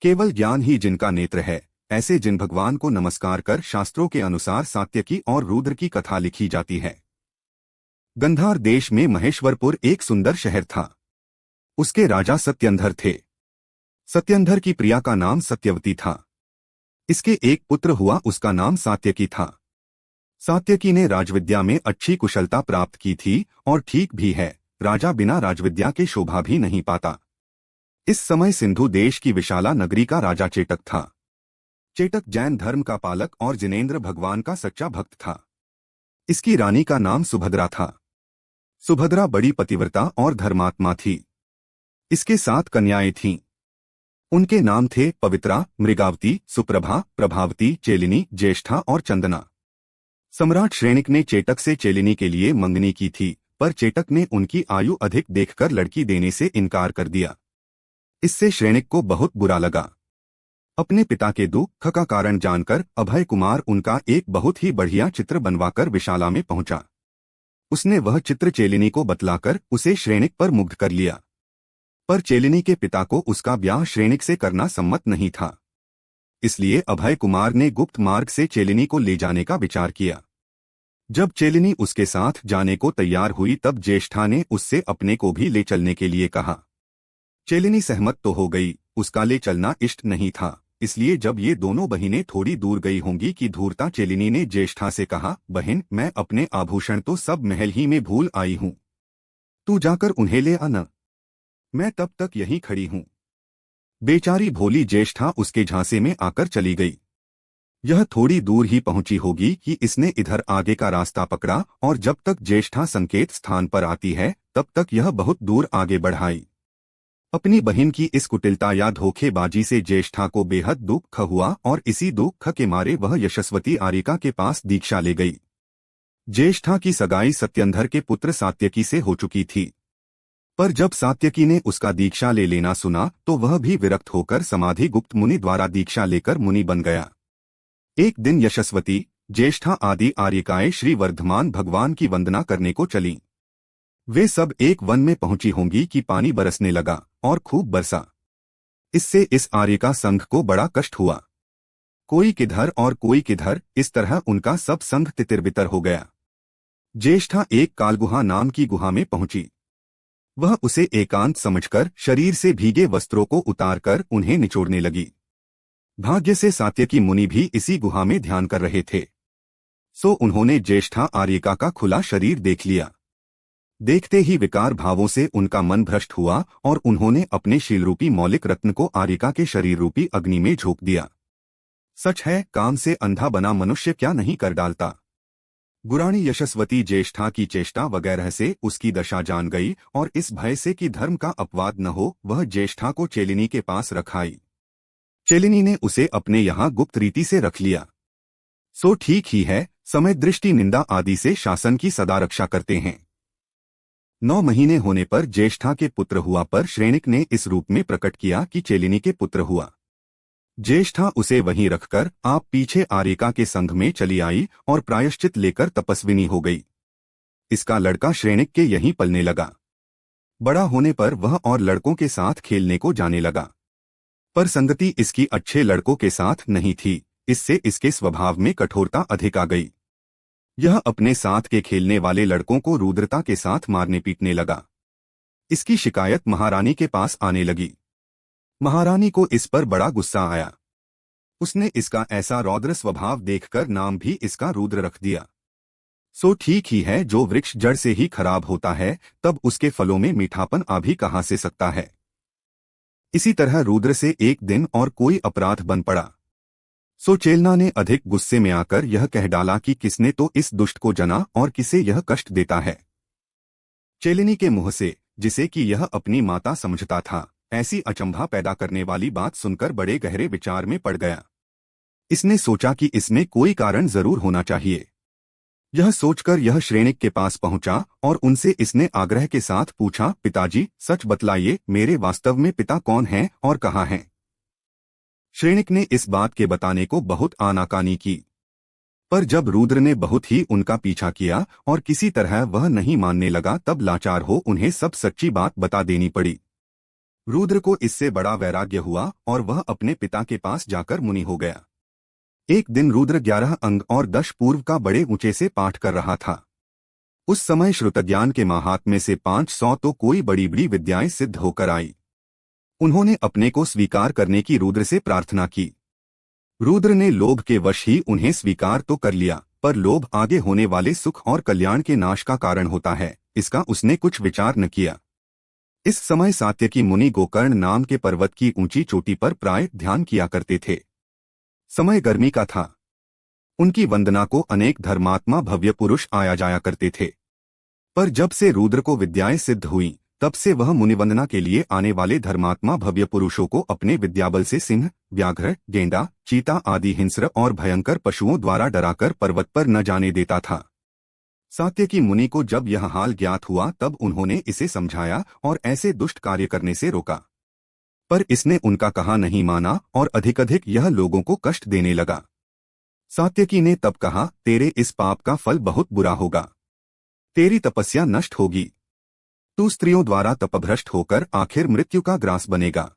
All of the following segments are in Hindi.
केवल ज्ञान ही जिनका नेत्र है, ऐसे जिन भगवान को नमस्कार कर शास्त्रों के अनुसार सात्यकी और रुद्र की कथा लिखी जाती है। गंधार देश में महेश्वरपुर एक सुंदर शहर था। उसके राजा सत्यंधर थे। सत्यंधर की प्रिया का नाम सत्यवती था। इसके एक पुत्र हुआ, उसका नाम सात्यकी था। सात्यकी ने राजविद्या में अच्छी कुशलता प्राप्त की थी और ठीक भी है, राजा बिना राजविद्या के शोभा भी नहीं पाता। इस समय सिंधु देश की विशाला नगरी का राजा चेटक था। चेटक जैन धर्म का पालक और जिनेंद्र भगवान का सच्चा भक्त था। इसकी रानी का नाम सुभद्रा था। सुभद्रा बड़ी पतिव्रता और धर्मात्मा थी। इसके 7 कन्याएं थीं। उनके नाम थे पवित्रा, मृगावती, सुप्रभा, प्रभावती, चेलिनी, ज्येष्ठा और चंदना। सम्राट श्रेणिक ने चेटक से चेलिनी के लिए मंगनी की थी, पर चेटक ने उनकी आयु अधिक देखकर लड़की देने से इनकार कर दिया। इससे श्रेणिक को बहुत बुरा लगा। अपने पिता के दुख का कारण जानकर अभय कुमार उनका एक बहुत ही बढ़िया चित्र बनवाकर विशाला में पहुंचा। उसने वह चित्र चेलिनी को बतलाकर उसे श्रेणिक पर मुग्ध कर लिया। पर चेलिनी के पिता को उसका ब्याह श्रेणिक से करना सम्मत नहीं था। इसलिए अभय कुमार ने गुप्त मार्ग से चेलिनी को ले जाने का विचार किया। जब चेलिनी उसके साथ जाने को तैयार हुई तब ज्येष्ठा ने उससे अपने को भी ले चलने के लिए कहा। चेलिनी सहमत तो हो गई, उसका ले चलना इष्ट नहीं था। इसलिए जब ये दोनों बहिनें थोड़ी दूर गई होंगी कि धूर्ता चेलिनी ने ज्येष्ठा से कहा, बहन, मैं अपने आभूषण तो सब महल ही में भूल आई हूँ, तू जाकर उन्हें ले आना, मैं तब तक यहीं खड़ी हूँ। बेचारी भोली ज्येष्ठा उसके झांसे में आकर चली गई। यह थोड़ी दूर ही पहुंची होगी कि इसने इधर आगे का रास्ता पकड़ा और जब तक ज्येष्ठा संकेत स्थान पर आती है तब तक यह बहुत दूर आगे बढ़ाई। अपनी बहन की इस कुटिलता या धोखेबाजी से ज्येष्ठा को बेहद दुख हुआ और इसी दुख के मारे वह यशस्वती आर्यिका के पास दीक्षा ले गई। ज्येष्ठा की सगाई सत्यंधर के पुत्र सात्यकी से हो चुकी थी, पर जब सात्यकी ने उसका दीक्षा ले लेना सुना तो वह भी विरक्त होकर समाधि गुप्त मुनि द्वारा दीक्षा लेकर मुनि बन गया। एक दिन यशस्वती, ज्येष्ठा आदि आर्यिकाएं श्री वर्धमान भगवान की वंदना करने को चलीं। वे सब एक वन में पहुंची होंगी कि पानी बरसने लगा और खूब बरसा। इससे इस आर्यिका संघ को बड़ा कष्ट हुआ। कोई किधर और कोई किधर, इस तरह उनका सब संघ तितिरबितर हो गया। ज्येष्ठा एक कालगुहा नाम की गुहा में पहुंची। वह उसे एकांत समझकर शरीर से भीगे वस्त्रों को उतारकर उन्हें निचोड़ने लगी। भाग्य से सात्यकी मुनि भी इसी गुहा में ध्यान कर रहे थे, सो उन्होंने ज्येष्ठा आर्यिका का खुला शरीर देख लिया। देखते ही विकार भावों से उनका मन भ्रष्ट हुआ और उन्होंने अपने शीलरूपी मौलिक रत्न को आर्यिका के शरीर रूपी अग्नि में झोंक दिया। सच है, काम से अंधा बना मनुष्य क्या नहीं कर डालता। गुराणी यशस्वती ज्येष्ठा की चेष्टा वगैरह से उसकी दशा जान गई और इस भय से कि धर्म का अपवाद न हो वह ज्येष्ठा को चेलिनी के पास रखाई। चेलिनी ने उसे अपने यहाँ गुप्त रीति से रख लिया। सो ठीक ही है, समय दृष्टि निंदा आदि से शासन की सदा रक्षा करते हैं। 9 महीने होने पर ज्येष्ठा के पुत्र हुआ, पर श्रेणिक ने इस रूप में प्रकट किया कि चेलिनी के पुत्र हुआ। ज्येष्ठा उसे वहीं रखकर आप पीछे आर्यिका के संघ में चली आई और प्रायश्चित लेकर तपस्विनी हो गई। इसका लड़का श्रेणिक के यहीं पलने लगा। बड़ा होने पर वह और लड़कों के साथ खेलने को जाने लगा, पर संगति इसकी अच्छे लड़कों के साथ नहीं थी। इससे इसके स्वभाव में कठोरता अधिक आ गई। यह अपने साथ के खेलने वाले लड़कों को रुद्रता के साथ मारने पीटने लगा। इसकी शिकायत महारानी के पास आने लगी। महारानी को इस पर बड़ा गुस्सा आया। उसने इसका ऐसा रौद्र स्वभाव देखकर नाम भी इसका रुद्र रख दिया। सो ठीक ही है, जो वृक्ष जड़ से ही खराब होता है तब उसके फलों में मीठापन आ भी कहाँ से सकता है। इसी तरह रुद्र से एक दिन और कोई अपराध बन पड़ा। सो चेलना ने अधिक गुस्से में आकर यह कह डाला कि किसने तो इस दुष्ट को जना और किसे यह कष्ट देता है। चेलिनी के मुंह से, जिसे कि यह अपनी माता समझता था, ऐसी अचंभा पैदा करने वाली बात सुनकर बड़े गहरे विचार में पड़ गया। इसने सोचा कि इसमें कोई कारण जरूर होना चाहिए। यह सोचकर यह श्रेणिक के पास पहुंचा और उनसे इसने आग्रह के साथ पूछा, पिताजी, सच बतलाइए, मेरे वास्तव में पिता कौन हैं और कहाँ हैं। श्रेणिक ने इस बात के बताने को बहुत आनाकानी की, पर जब रुद्र ने बहुत ही उनका पीछा किया और किसी तरह वह नहीं मानने लगा तब लाचार हो उन्हें सब सच्ची बात बता देनी पड़ी। रुद्र को इससे बड़ा वैराग्य हुआ और वह अपने पिता के पास जाकर मुनि हो गया। एक दिन रुद्र 11 अंग और 10 पूर्व का बड़े ऊंचे से पाठ कर रहा था। उस समय श्रुतज्ञान के महात्म्य से 500 तो कोई बड़ी बड़ी विद्याएं सिद्ध होकर आई। उन्होंने अपने को स्वीकार करने की रुद्र से प्रार्थना की। रुद्र ने लोभ के वश ही उन्हें स्वीकार तो कर लिया, पर लोभ आगे होने वाले सुख और कल्याण के नाश का कारण होता है, इसका उसने कुछ विचार न किया। इस समय सात्यकी मुनि गोकर्ण नाम के पर्वत की ऊंची चोटी पर प्राय ध्यान किया करते थे। समय गर्मी का था। उनकी वंदना को अनेक धर्मात्मा भव्य पुरुष आया जाया करते थे। पर जब से रुद्र को विद्याएं सिद्ध हुई, तब से वह मुनिवंदना के लिए आने वाले धर्मात्मा भव्य पुरुषों को अपने विद्याबल से सिंह, व्याघ्र, गेंडा, चीता आदि हिंस्र और भयंकर पशुओं द्वारा डराकर पर्वत पर न जाने देता था। सात्यकी मुनि को जब यह हाल ज्ञात हुआ तब उन्होंने इसे समझाया और ऐसे दुष्ट कार्य करने से रोका, पर इसने उनका कहा नहीं माना और अधिक यह लोगों को कष्ट देने लगा। सात्यकी ने तब कहा, तेरे इस पाप का फल बहुत बुरा होगा, तेरी तपस्या नष्ट होगी, तू स्त्रियों द्वारा तपभ्रष्ट होकर आखिर मृत्यु का ग्रास बनेगा।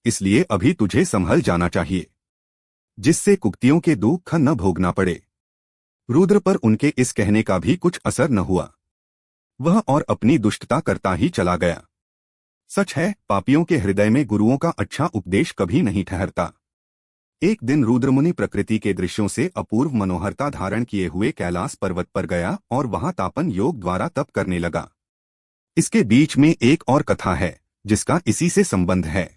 इसलिए अभी तुझे संभल जाना चाहिए, जिससे कुक्तियों के दुख न भोगना पड़े। रुद्र पर उनके इस कहने का भी कुछ असर न हुआ। वह और अपनी दुष्टता करता ही चला गया। सच है, पापियों के हृदय में गुरुओं का अच्छा उपदेश कभी नहीं ठहरता। एक दिन रुद्रमुनि प्रकृति के दृश्यों से अपूर्व मनोहरता धारण किए हुए कैलाश पर्वत पर गया और वहां तापन योग द्वारा तप करने लगा। इसके बीच में एक और कथा है जिसका इसी से संबंध है।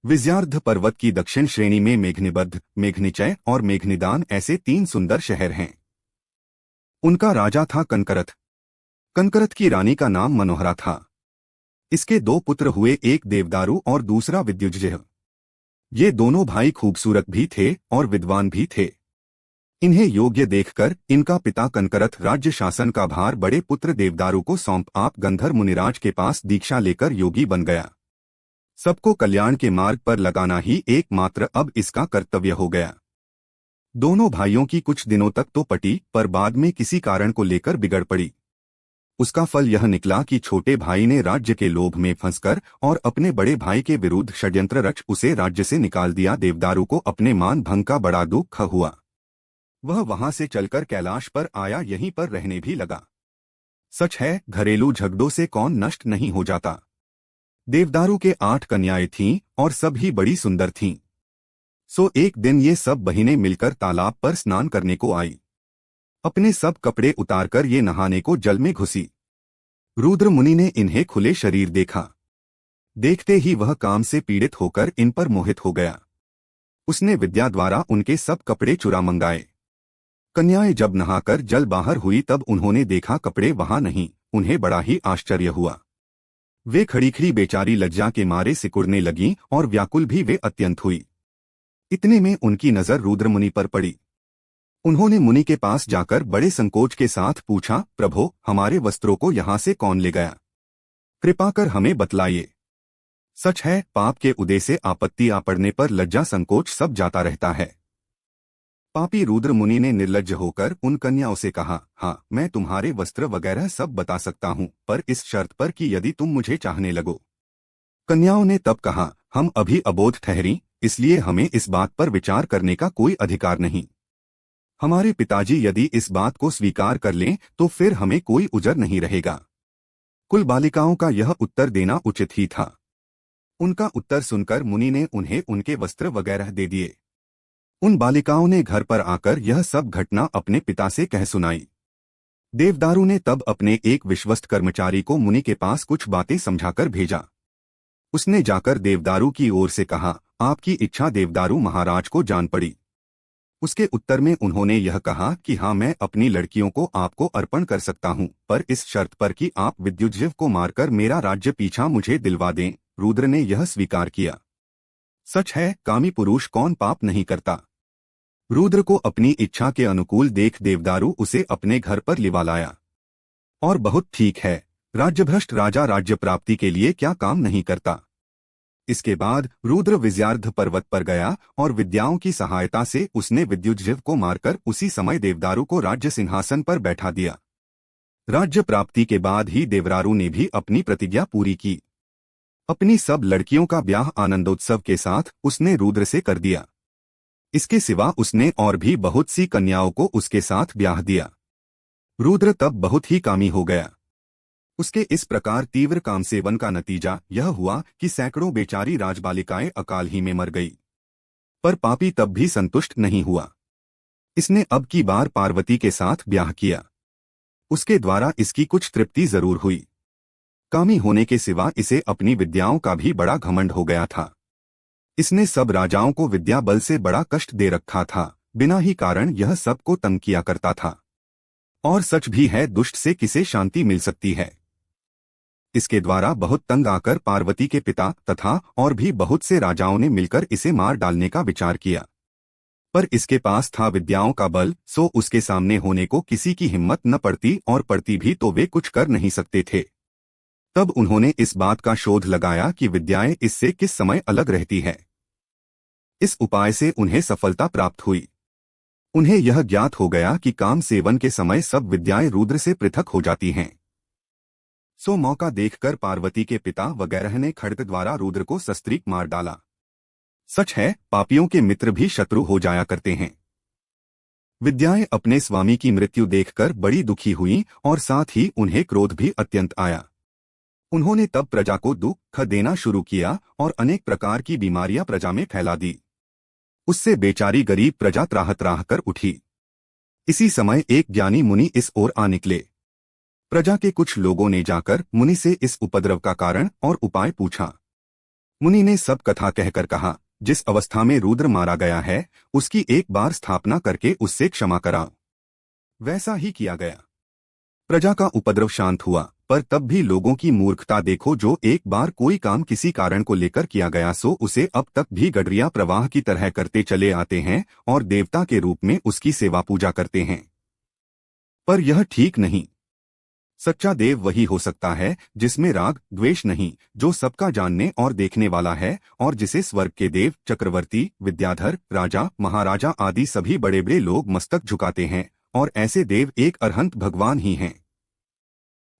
विजयार्ध पर्वत की दक्षिण श्रेणी में मेघनिबद्ध, मेघनिचय और मेघनिदान ऐसे 3 सुंदर शहर हैं। उनका राजा था कनकरथ। कनकरथ की रानी का नाम मनोहरा था। इसके 2 पुत्र हुए, एक देवदारू और दूसरा विद्युज्य। ये दोनों भाई खूबसूरत भी थे और विद्वान भी थे। इन्हें योग्य देखकर इनका पिता कनकरथ राज्य शासन का भार बड़े पुत्र देवदारू को सौंप आप गंधर्व मुनिराज के पास दीक्षा लेकर योगी बन गया। सबको कल्याण के मार्ग पर लगाना ही एकमात्र अब इसका कर्तव्य हो गया। दोनों भाइयों की कुछ दिनों तक तो पटी, पर बाद में किसी कारण को लेकर बिगड़ पड़ी। उसका फल यह निकला कि छोटे भाई ने राज्य के लोभ में फंसकर और अपने बड़े भाई के विरुद्ध षड्यंत्र रच उसे राज्य से निकाल दिया। देवदारू को अपने मान भंग का बड़ा दुख हुआ। वह वहां से चलकर कैलाश पर आया, यहीं पर रहने भी लगा। सच है, घरेलू झगड़ों से कौन नष्ट नहीं हो जाता। देवदारू के 8 कन्याएं थीं और सब ही बड़ी सुंदर थीं। सो एक दिन ये सब बहिनें मिलकर तालाब पर स्नान करने को आई। अपने सब कपड़े उतारकर ये नहाने को जल में घुसी। रुद्र मुनि ने इन्हें खुले शरीर देखा। देखते ही वह काम से पीड़ित होकर इन पर मोहित हो गया। उसने विद्या द्वारा उनके सब कपड़े चुरा मंगाए। कन्याएं जब नहाकर जल बाहर हुई तब उन्होंने देखा कपड़े वहां नहीं। उन्हें बड़ा ही आश्चर्य हुआ। वे खड़ी खड़ी बेचारी लज्जा के मारे सिकुड़ने लगीं और व्याकुल भी वे अत्यंत हुई। इतने में उनकी नजर रुद्र मुनि पर पड़ी। उन्होंने मुनि के पास जाकर बड़े संकोच के साथ पूछा, प्रभो, हमारे वस्त्रों को यहाँ से कौन ले गया? कृपा कर हमें बतलाइए। सच है, पाप के उदय से आपत्ति आ पड़ने पर लज्जा संकोच सब जाता रहता है। पापी रुद्र मुनि ने निर्लज्ज होकर उन कन्याओं से कहा, हाँ, मैं तुम्हारे वस्त्र वगैरह सब बता सकता हूँ, पर इस शर्त पर कि यदि तुम मुझे चाहने लगो। कन्याओं ने तब कहा, हम अभी अबोध ठहरी, इसलिए हमें इस बात पर विचार करने का कोई अधिकार नहीं। हमारे पिताजी यदि इस बात को स्वीकार कर लें तो फिर हमें कोई उजर नहीं रहेगा। कुल बालिकाओं का यह उत्तर देना उचित ही था। उनका उत्तर सुनकर मुनि ने उन्हें उनके वस्त्र वगैरह दे दिए। उन बालिकाओं ने घर पर आकर यह सब घटना अपने पिता से कह सुनाई। देवदारू ने तब अपने एक विश्वस्त कर्मचारी को मुनि के पास कुछ बातें समझाकर भेजा। उसने जाकर देवदारू की ओर से कहा, आपकी इच्छा देवदारू महाराज को जान पड़ी। उसके उत्तर में उन्होंने यह कहा कि हाँ, मैं अपनी लड़कियों को आपको अर्पण कर सकता हूँ, पर इस शर्त पर कि आप विद्युज्जीव को मारकर मेरा राज्य पीछा मुझे दिलवा दें। रुद्र ने यह स्वीकार किया। सच है, कामी पुरुष कौन पाप नहीं करता। रुद्र को अपनी इच्छा के अनुकूल देख देवदारू उसे अपने घर पर लिवा लाया। और बहुत ठीक है, राज्यभ्रष्ट राजा राज्य प्राप्ति के लिए क्या काम नहीं करता। इसके बाद रुद्र विजयार्ध पर्वत पर गया और विद्याओं की सहायता से उसने विद्युज्जीव को मारकर उसी समय देवदारू को राज्य सिंहासन पर बैठा दिया। राज्य प्राप्ति के बाद ही देवदारू ने भी अपनी प्रतिज्ञा पूरी की। अपनी सब लड़कियों का ब्याह आनंदोत्सव के साथ उसने रुद्र से कर दिया। इसके सिवा उसने और भी बहुत सी कन्याओं को उसके साथ ब्याह दिया। रुद्र तब बहुत ही कामी हो गया। उसके इस प्रकार तीव्र काम सेवन का नतीजा यह हुआ कि सैकड़ों बेचारी राजबालिकाएं अकाल ही में मर गई। पर पापी तब भी संतुष्ट नहीं हुआ। इसने अब की बार पार्वती के साथ ब्याह किया। उसके द्वारा इसकी कुछ तृप्ति जरूर हुई। कामी होने के सिवा इसे अपनी विद्याओं का भी बड़ा घमंड हो गया था। इसने सब राजाओं को विद्या बल से बड़ा कष्ट दे रखा था। बिना ही कारण यह सबको तंग किया करता था। और सच भी है, दुष्ट से किसे शांति मिल सकती है। इसके द्वारा बहुत तंग आकर पार्वती के पिता तथा और भी बहुत से राजाओं ने मिलकर इसे मार डालने का विचार किया। पर इसके पास था विद्याओं का बल, सो उसके सामने होने को किसी की हिम्मत न पड़ती, और पड़ती भी तो वे कुछ कर नहीं सकते थे। तब उन्होंने इस बात का शोध लगाया कि विद्याएं इससे किस समय अलग रहती है। इस उपाय से उन्हें सफलता प्राप्त हुई। उन्हें यह ज्ञात हो गया कि काम सेवन के समय सब विद्याएं रुद्र से पृथक हो जाती हैं। सो मौका देखकर पार्वती के पिता वगैरह ने खड्ग द्वारा रुद्र को सस्त्रीक मार डाला। सच है, पापियों के मित्र भी शत्रु हो जाया करते हैं। विद्याएं अपने स्वामी की मृत्यु देखकर बड़ी दुखी हुईं और साथ ही उन्हें क्रोध भी अत्यंत आया। उन्होंने तब प्रजा को दुख देना शुरू किया और अनेक प्रकार की बीमारियां प्रजा में फैला दी। उससे बेचारी गरीब प्रजा त्राह त्राह कर उठी। इसी समय एक ज्ञानी मुनि इस ओर आ निकले। प्रजा के कुछ लोगों ने जाकर मुनि से इस उपद्रव का कारण और उपाय पूछा। मुनि ने सब कथा कहकर कहा, जिस अवस्था में रुद्र मारा गया है उसकी एक बार स्थापना करके उससे क्षमा कराओ। वैसा ही किया गया। प्रजा का उपद्रव शांत हुआ, पर तब भी लोगों की मूर्खता देखो। जो एक बार कोई काम किसी कारण को लेकर किया गया सो उसे अब तक भी गडरिया प्रवाह की तरह करते चले आते हैं और देवता के रूप में उसकी सेवा पूजा करते हैं। पर यह ठीक नहीं। सच्चा देव वही हो सकता है जिसमें राग द्वेष नहीं, जो सबका जानने और देखने वाला है, और जिसे स्वर्ग के देव, चक्रवर्ती, विद्याधर, राजा, महाराजा आदि सभी बड़े बड़े लोग मस्तक झुकाते हैं। और ऐसे देव एक अरहंत भगवान ही हैं।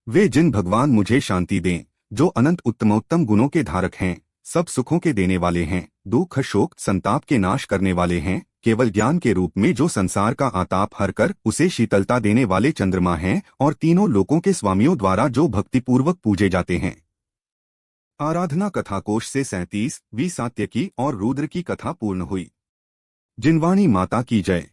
वे जिन भगवान मुझे शांति दें, जो अनंत उत्तमोत्तम गुणों के धारक हैं, सब सुखों के देने वाले हैं, दुख शोक संताप के नाश करने वाले हैं, केवल ज्ञान के रूप में जो संसार का आताप हर कर उसे शीतलता देने वाले चंद्रमा हैं, और तीनों लोकों के स्वामियों द्वारा जो भक्तिपूर्वक पूजे जाते हैं। आराधना कथा कोश से 37वीं सात्यकी और रुद्र की कथा पूर्ण हुई। जिनवाणी माता की जय।